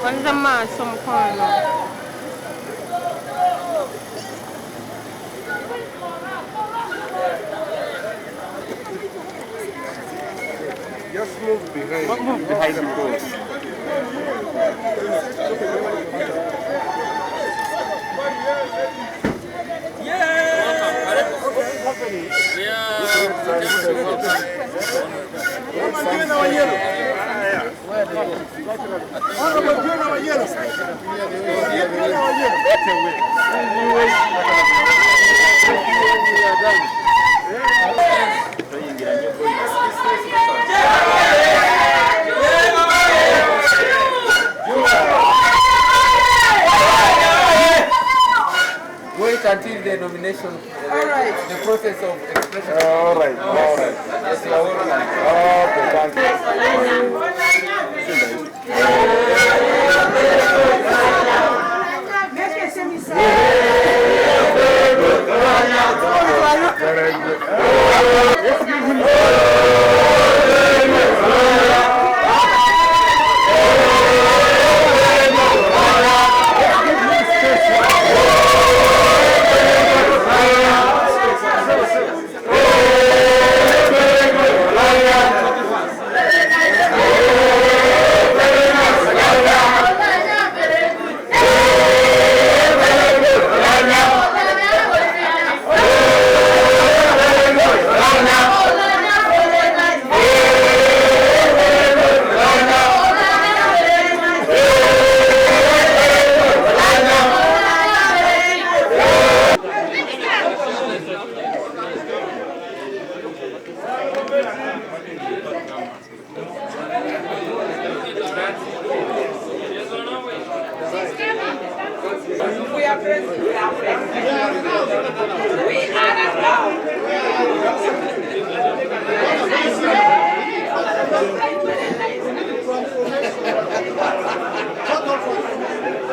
Kwanza maso mkono. Just move behind. Move behind the door. Wait until the nomination, the process of expression. All right. Yes, you are welcome. Okay, thank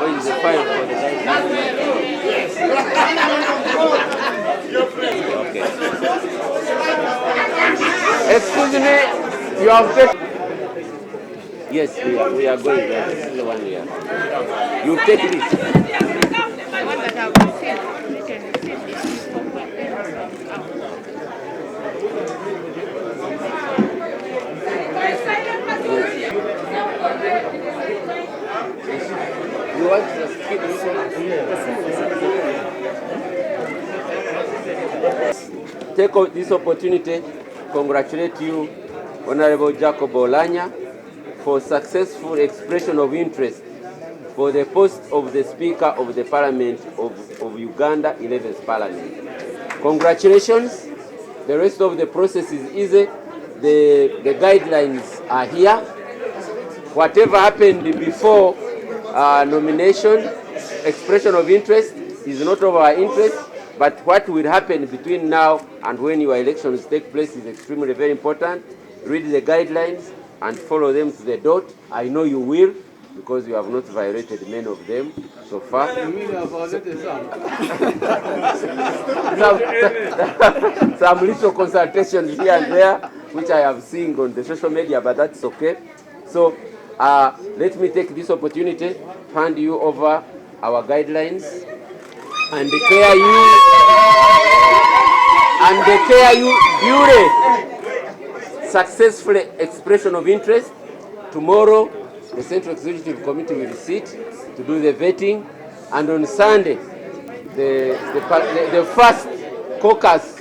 What is the file for the have taken. Yes, we are going there. This is the one we are. You take this. You want to keep this one? Take this opportunity to congratulate you, Honorable Jacob OULANYAH, for successful expression of interest for the post of the Speaker of the Parliament of Uganda 11th Parliament. Congratulations. The rest of the process is easy. The guidelines are here. Whatever happened before nomination, expression of interest is not of our interest, but what will happen between now and when your elections take place is extremely very important. Read the guidelines and follow them to the dot. I know you will, because you have not violated many of them so far. Some little consultations here and there, which I have seen on the social media, but that's okay. So let me take this opportunity to hand you over our guidelines and declare you duly successful expression of interest. Tomorrow, the Central Executive Committee will sit to do the vetting, and on Sunday, the first caucus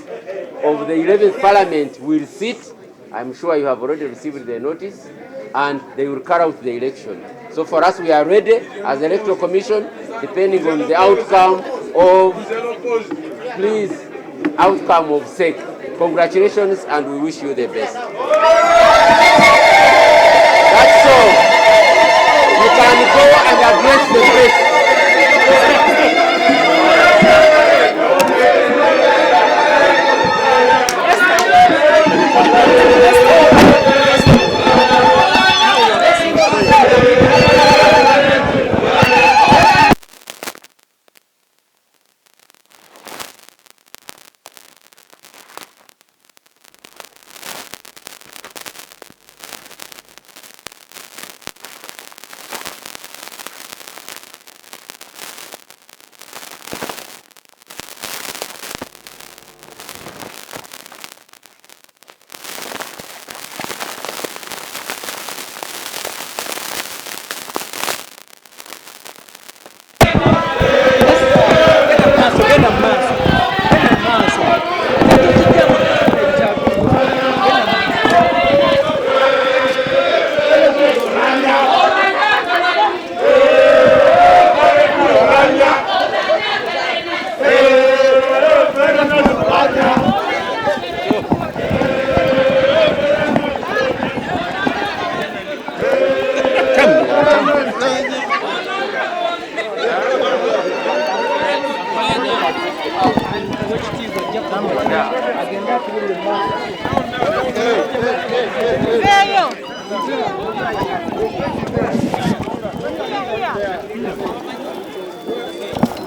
of the 11th Parliament will sit. I'm sure you have already received the notice, and they will carry out the election. So for us, we are ready as the Electoral Commission, depending on the outcome of SEC. Congratulations, and we wish you the best. That's all. You can go and address the press.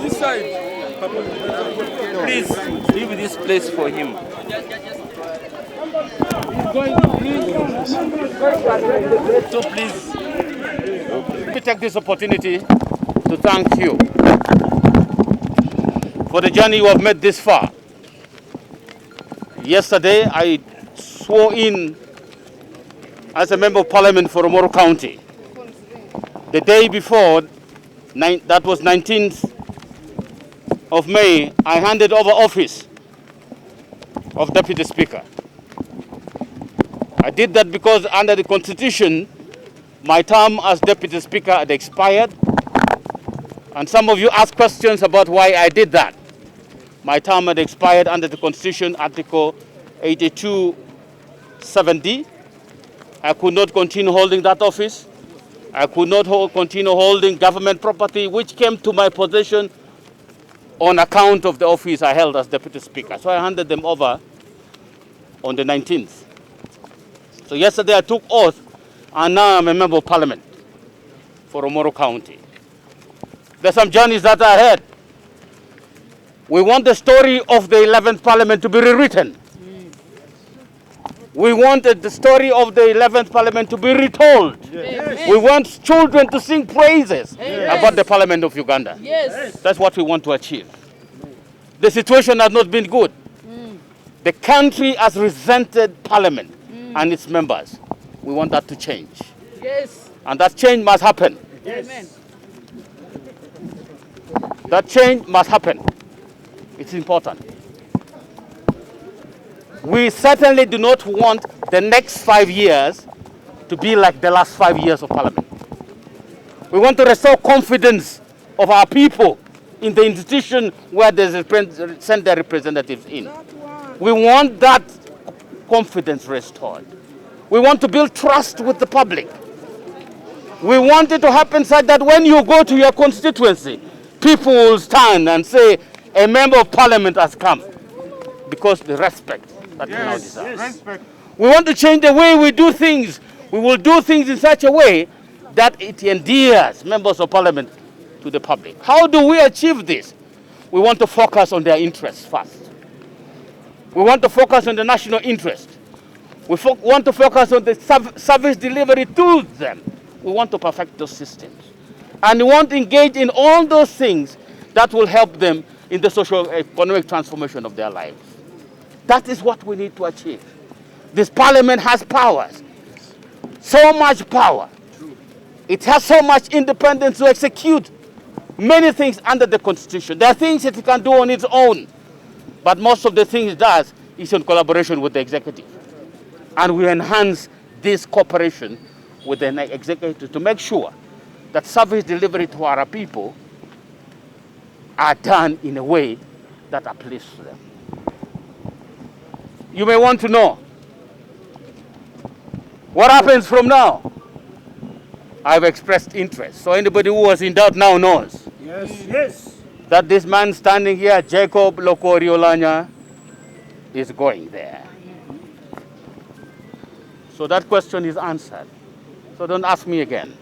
This side. Please leave this place for him. So please, let me take this opportunity to thank you for the journey you have made this far. Yesterday, I swore in as a member of parliament for Omoro County. The day before, that was 19th of May, I handed over office of Deputy Speaker. I did that because under the Constitution, my term as Deputy Speaker had expired. And some of you asked questions about why I did that. My term had expired under the Constitution, Article 82(7)(d). I could not continue holding that office. I could not continue holding government property which came to my possession on account of the office I held as Deputy Speaker. So I handed them over on the 19th. So yesterday I took oath, and now I'm a member of parliament for Omoro County. There's some journeys that are ahead. We want the story of the 11th Parliament to be rewritten. We wanted the story of the 11th Parliament to be retold. Yes. We want children to sing praises about the Parliament of Uganda. Yes. That's what we want to achieve. The situation has not been good. The country has resented Parliament and its members. We want that to change. Yes. And that change must happen. Amen. That change must happen. It's important. We certainly do not want the next 5 years to be like the last 5 years of Parliament. We want to restore confidence of our people in the institution where they send their representatives in. We want that confidence restored. We want to build trust with the public. We want it to happen such that when you go to your constituency, people will stand and say, a member of Parliament has come, because the respect that we now deserve. Respect. We want to change the way we do things. We will do things in such a way that it endears members of Parliament to the public. How do we achieve this? We want to focus on their interests first. We want to focus on the national interest. We want to focus on the service delivery to them. We want to perfect those systems. And we want to engage in all those things that will help them in the socio-economic transformation of their lives. That is what we need to achieve. This Parliament has powers, so much power. It has so much independence to execute many things under the Constitution. There are things that it can do on its own, but most of the things it does is in collaboration with the executive. And we enhance this cooperation with the executive to make sure that service delivery to our people are done in a way that uplifts them. You may want to know, what happens from now? I've expressed interest. So anybody who was in doubt now knows. Yes. That this man standing here, Jacob Lokori OULANYAH, is going there. So that question is answered. So don't ask me again.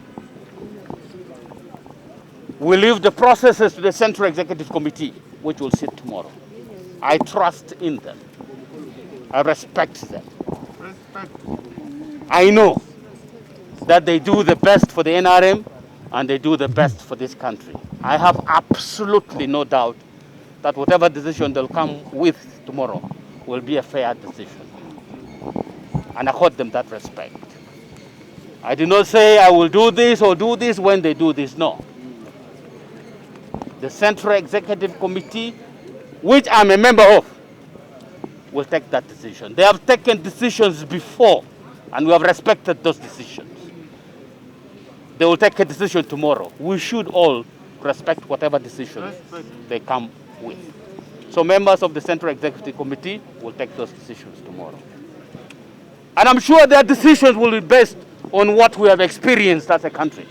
We leave the processes to the Central Executive Committee, which will sit tomorrow. I trust in them. I respect them. I know that they do the best for the NRM and they do the best for this country. I have absolutely no doubt that whatever decision they'll come with tomorrow will be a fair decision. And I accord them that respect. I do not say I will do this or do this when they do this, no. The Central Executive Committee, which I'm a member of, will take that decision. They have taken decisions before, and we have respected those decisions. They will take a decision tomorrow. We should all respect whatever decisions they come with. So members of the Central Executive Committee will take those decisions tomorrow. And I'm sure their decisions will be based on what we have experienced as a country.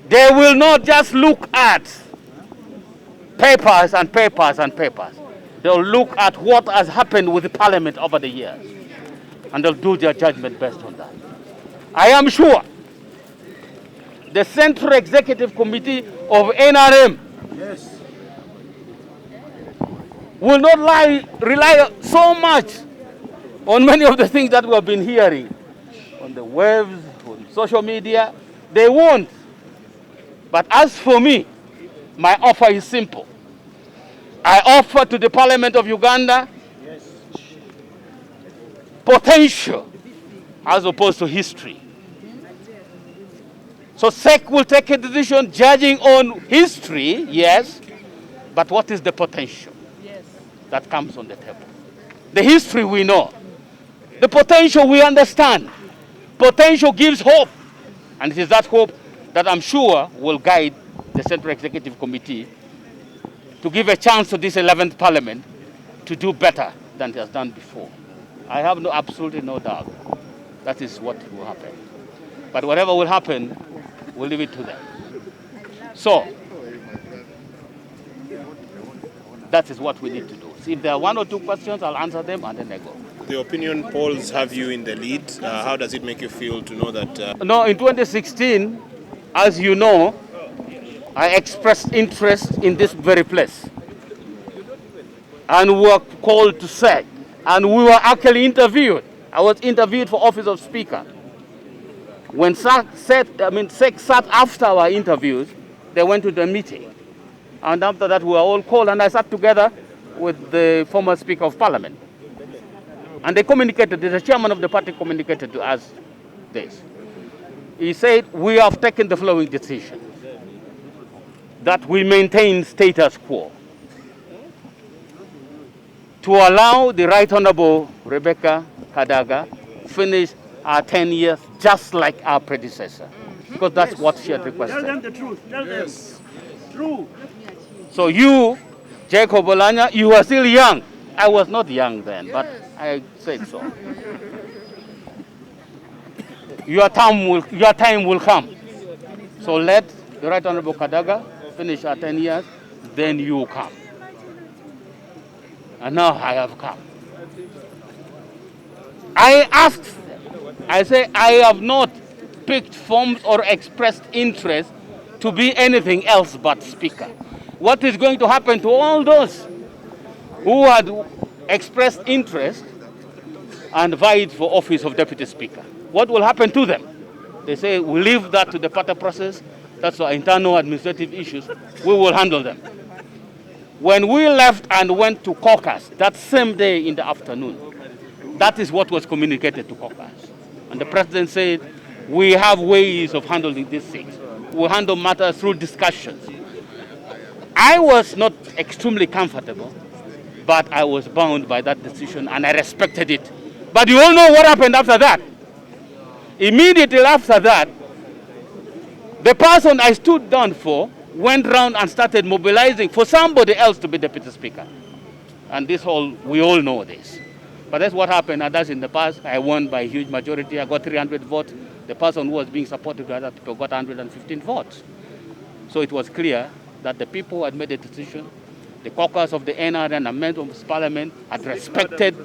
They will not just look at papers and papers and papers. They'll look at what has happened with the Parliament over the years. And they'll do their judgment based on that. I am sure the Central Executive Committee of NRM will not rely so much on many of the things that we have been hearing on the waves, on social media. They won't. But as for me, my offer is simple. I offer to the Parliament of Uganda potential as opposed to history. So SEC will take a decision judging on history, yes, but what is the potential that comes on the table? The history we know. The potential we understand. Potential gives hope. And it is that hope that I'm sure will guide the Central Executive Committee to give a chance to this 11th Parliament to do better than it has done before. I have absolutely no doubt that is what will happen. But whatever will happen, we'll leave it to them. So, that is what we need to do. So if there are one or two questions, I'll answer them and then I go. The opinion polls have you in the lead. How does it make you feel to know that? No, in 2016, as you know, I expressed interest in this very place. And we were called to SEC. And we were actually interviewed. I was interviewed for office of speaker. When SEC sat after our interviews, they went to the meeting. And after that, we were all called, and I sat together with the former Speaker of Parliament. And they communicated, the chairman of the party communicated to us this. He said, we have taken the following decision, that we maintain status quo to allow the Right Honorable Rebecca Kadaga finish our 10 years just like our predecessor, because that's what she had requested. Tell them the truth. Tell them. True. So you, Jacob OULANYAH, you are still young. I was not young then, but I said so. Your time will come. So let the Right Honorable Kadaga finish our 10 years, then you come. And now I have come. I asked them, I say, I have not picked forms or expressed interest to be anything else but speaker. What is going to happen to all those who had expressed interest and vied for office of deputy speaker? What will happen to them? They say, we leave that to the party process. That's our internal administrative issues. We will handle them. When we left and went to caucus that same day in the afternoon, that is what was communicated to caucus. And the president said, we have ways of handling these things. We handle matters through discussions. I was not extremely comfortable, but I was bound by that decision and I respected it. But you all know what happened after that. Immediately after that, the person I stood down for went round and started mobilizing for somebody else to be deputy speaker. And we all know this. But that's what happened, and that's in the past. I won by a huge majority. I got 300 votes. The person who was being supported by other people got 115 votes. So it was clear that the people who had made the decision, the caucus of the NRM and Parliament had respected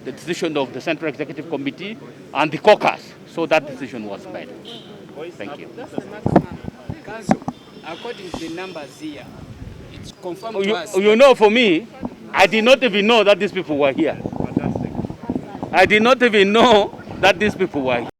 the decision of the Central Executive Committee and the caucus. So that decision was made. Thank you. That's the maximum. Council, according to the numbers here, it's confirmed to us. You know, for me, I did not even know that these people were here. I did not even know that these people were here.